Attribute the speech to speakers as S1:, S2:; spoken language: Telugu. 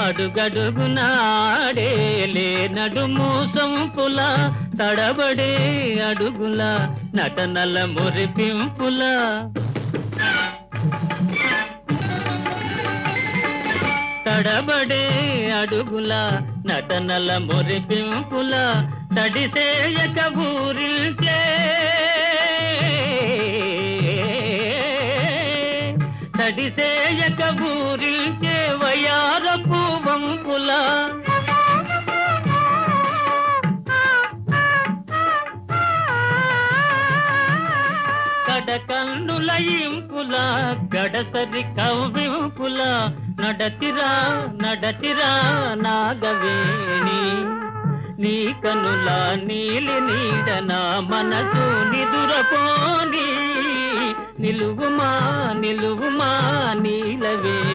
S1: అడుగడుగునాడేలే నడుము సంపుల తడబడే అడుగుల నటనల మురిపింపుల తడబడే అడుగుల నటనల మురిపింపుల తడిసేయక ఊరిల్చే తడిసేయక ఊరిల్చే వయారపు వంపుల కడకన్నుల ఇంపుల గడసరి కవ్వింపుల నడతిరా నడతిరా నాగవేణి నీ కనుల నీలి నీడన మనసు నిదురపోని నిలువుమా నిలువుమా నీలవే